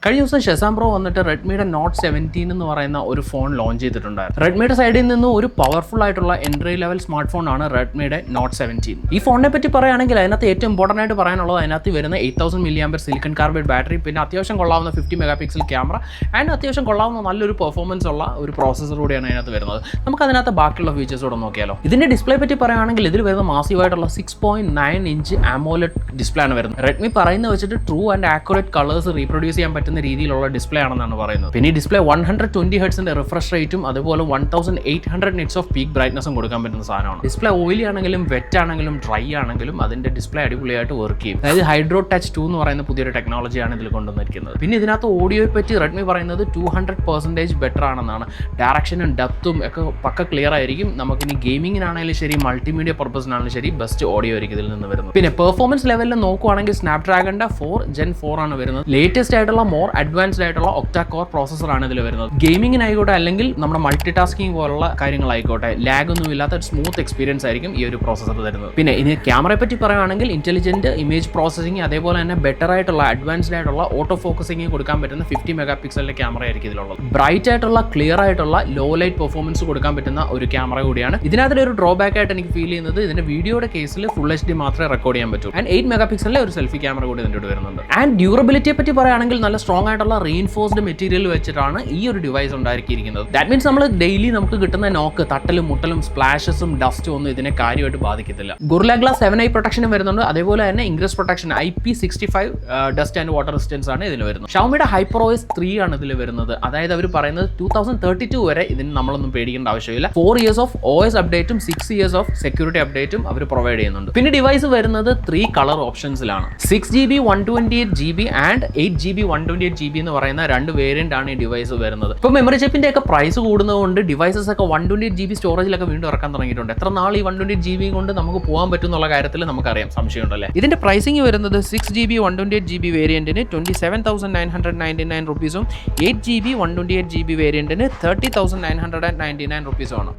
കഴിഞ്ഞ ദിവസം Shazam pro വന്നിട്ട് റെഡ്മിയുടെ നോട്ട് 17 എന്ന് പറയുന്ന ഒരു ഫോൺ ലോഞ്ച് ചെയ്തിട്ടുണ്ടായിരുന്നു. റെഡ്മിയുടെ സൈഡിൽ നിന്ന് ഒരു പവർഫുൾ ആയിട്ടുള്ള എൻട്രി ലെവൽ സ്മാർട്ട് ഫോൺ ആണ് റെഡ്മിയുടെ നോട്ട് 17. ഈ ഫോണിനെ പറ്റി പറയുകയാണെങ്കിൽ അതിനകത്ത് ഏറ്റവും ഇമ്പോർട്ടൻ്റ് ആയിട്ട് പറയാനുള്ളത് അതിനകത്ത് വരുന്ന 8000 mAh സിലിക്കൺ കാർബൈഡ് ബാറ്ററി, പിന്നെ അത്യാവശ്യം കൊള്ളാവുന്ന 50 മെഗാ ക്യാമറ ആൻഡ് അത്യാവശ്യം കൊള്ളാവുന്ന നല്ലൊരു പെർഫോമൻസ് ഉള്ള ഒരു പ്രോസസ്സർ കൂടിയാണ് അതിനകത്ത് വരുന്നത്. നമുക്ക് അതിനകത്ത് ബാക്കിയുള്ള ഫീച്ചേഴ്സ് കൂടെ നോക്കിയാലോ. ഇതിന്റെ ഡിസ്പ്ലേ പറ്റി പറയുകയാണെങ്കിൽ ഇതിൽ വരുന്ന മാസീവായിട്ടുള്ള 6.9 ഇഞ്ച് AMOLED ഡിസ്പ്ലേ ആണ് വരുന്നത്. റെഡ്മി പറയുന്നത് വെച്ചിട്ട് true and accurate colours reproduce ചെയ്യാൻ പറ്റുന്ന രീതിയിലുള്ള ഡിസ്പ്ലേ ആണെന്നാണ് പറയുന്നത്. പിന്നെ ഈ ഡിസ്പ്ലേ 120 ഹെർട്സിന്റെ റിഫ്രഷ് റേറ്റും അതുപോലെ 1800 നിറ്റ്സ് ഓഫ് പീക്ക് ബ്രൈറ്റ്നസും കൊടുക്കാൻ പറ്റുന്ന സാധനമാണ്. ഡിസ്പ്ലേ ഓയിലി ആണെങ്കിലും വെറ്റ് ആണെങ്കിലും ഡ്രൈ ആണെങ്കിലും അതിന്റെ ഡിസ്പ്ലേ അടിപൊളിയായിട്ട് വർക്ക് ചെയ്യും. അതായത് ഹൈഡ്രോ ടച്ച് 2 എന്ന് പറയുന്ന പുതിയൊരു ടെക്നോളജിയാണ് ഇതിൽ കൊണ്ടുവന്നിരിക്കുന്നത്. പിന്നെ ഇതിനകത്ത് ഓഡിയോയെ പറ്റി റെഡ്മി പറയുന്നത് 200% ബെറ്റർ ആണെന്നാണ്. ഡയറക്ഷനും ഡെപ്തും ഒക്കെ പക്ക ക്ലിയർ ആയിരിക്കും. നമുക്കിനി ഗെയിമിങ്ങിനാണെങ്കിലും ശരി മൾട്ടിമീഡിയ പർപ്പസിനാണെങ്കിലും ശരി ബെസ്റ്റ് ഓഡിയോ ആയിരിക്കും ഇതിൽ നിന്ന് വരുന്നത്. പിന്നെ പെർഫോമൻസ് ലെവലിൽ നോക്കുവാണെങ്കിൽ സ്നാപ്ഡ്രാഗണിന്റെ 4 Gen 4 ആണ് വരുന്നത്. ലേറ്റസ്റ്റ് ആയിട്ടുള്ള മോർ അഡ്വാൻസ്ഡ് ആയിട്ടുള്ള ഒക്ടാ കോർ പ്രോസസർ ആണ് ഇതിൽ വരുന്നത്. ഗെയിമിങ്ങിനായിക്കോട്ടെ അല്ലെങ്കിൽ നമ്മുടെ മൾട്ടി ടാസ്കിങ് പോലുള്ള കാര്യങ്ങളായിക്കോട്ടെ ലാഗ് ഒന്നും ഇല്ലാത്ത സ്മൂത്ത് എക്സ്പീരിയൻസ് ആയിരിക്കും ഈ ഒരു പ്രോസസർ തരുന്നത്. പിന്നെ ഇനി ക്യാമറയെ പറ്റി പറയുകയാണെങ്കിൽ ഇന്റലിജന്റ് ഇമേജ് പ്രോസസിംഗ് അതേപോലെ തന്നെ ബെറ്റർ ആയിട്ടുള്ള അഡ്വാൻസ്ഡ് ആയിട്ടുള്ള ഓട്ടോ ഫോക്കസിംഗ് കൊടുക്കാൻ പറ്റുന്ന 50 മെഗാ പിക്സലിന്റെ ക്യാമറ ആയിരിക്കും ഇതിലുള്ളത്. ബ്രൈറ്റ് ആയിട്ടുള്ള ക്ലിയർ ആയിട്ടുള്ള ലോ ലൈറ്റ് പെർഫോമൻസ് കൊടുക്കാൻ പറ്റുന്ന ഒരു ക്യാമറ കൂടിയാണ്. ഇതിനകത്ത് ഒരു ഡ്രോബാക്ക് ആയിട്ട് എനിക്ക് ഫീൽ ചെയ്യുന്നത് ഇതിന്റെ വീഡിയോയുടെ കേസിൽ ഫുൾ HD മാത്രമേ റെക്കോർഡ് ചെയ്യാൻ പറ്റൂ. ആൻഡ് 8 മെഗാ പിക്സലിലെ ഒരു സെൽഫി ക്യാമറ കൂടി ഇതിന്റെ കൂടെ വരുന്നുണ്ട്. ആൻഡ് ഡ്യൂറബിലിറ്റിയെ പറ്റി പറയുകയാണെങ്കിൽ നല്ല സ്ട്രോങ് ആയിട്ടുള്ള റീഇൻഫോഴ്സ്ഡ് മെറ്റീരിയൽ വെച്ചിട്ടാണ് ഈ ഒരു ഡിവൈസ് ഉണ്ടാക്കിയിരിക്കുന്നത്. ദാറ്റ് മീൻസ് നമ്മൾ ഡെയിലി നമുക്ക് കിട്ടുന്ന നോക്ക് തട്ടലും മുട്ടലും സ്പ്ലാഷസും ഡസ്റ്റും ഒന്നും ഇതിനെ കാര്യമായിട്ട് ബാധിക്കത്തില്ല. ഗൊറില്ല ഗ്ലാസ് 7i പ്രൊട്ടക്ഷനും വരുന്നുണ്ട്. അതേപോലെ തന്നെ ingress protection IP65 dust and water resistance ആണ് ഇതിൽ വരുന്നത്. ഷവോമിയുടെ HyperOS 3 ആണ് ഇതിൽ വരുന്നത്. അതായത് അവർ പറയുന്നത് 2032 വരെ ഇതിന് നമ്മളൊന്നും പേടിക്കേണ്ട ആവശ്യമില്ല. 4 years ഓഫ് OS അപ്ഡേറ്റും 6 years ഓഫ് സെക്യൂരിറ്റി അപ്ഡേറ്റും അവർ പ്രൊവൈഡ് ചെയ്യുന്നുണ്ട്. പിന്നെ ഡിവൈസ് വരുന്നത് 3 colour ഓപ്ഷൻസിലാണ്. 6GB 128GB and 8GB 128GB എന്ന് പറയുന്ന രണ്ട് വേരിയന്റ് ആണ് ഈ ഡിവൈസ് വരുന്നത്. ഇപ്പോൾ മെമ്മറി ചിപ്പിന്റെ ഒക്കെ പ്രൈസ് കൂടുന്നതുകൊണ്ട് ഡിവൈസസ് ഒക്കെ 128GB സ്റ്റോറേജിലൊക്കെ വീണ്ടും ഇറക്കാൻ തുടങ്ങിയിട്ടുണ്ട്. എത്ര നാൾ ഈ 128GB കൊണ്ട് നമുക്ക് പോകാൻ പറ്റും എന്നുള്ള കാര്യത്തിൽ നമുക്കറിയാം, സംശയമുണ്ടല്ലേ. ഇതിന്റെ പ്രൈസിംഗ് വരുന്നത് 6GB 128GB വേരിയന്റിന് 27,999 റുപ്പീസും 8GB 128GB വേരിയന്റിന് 30,999 റുപ്പീസും ആണ്.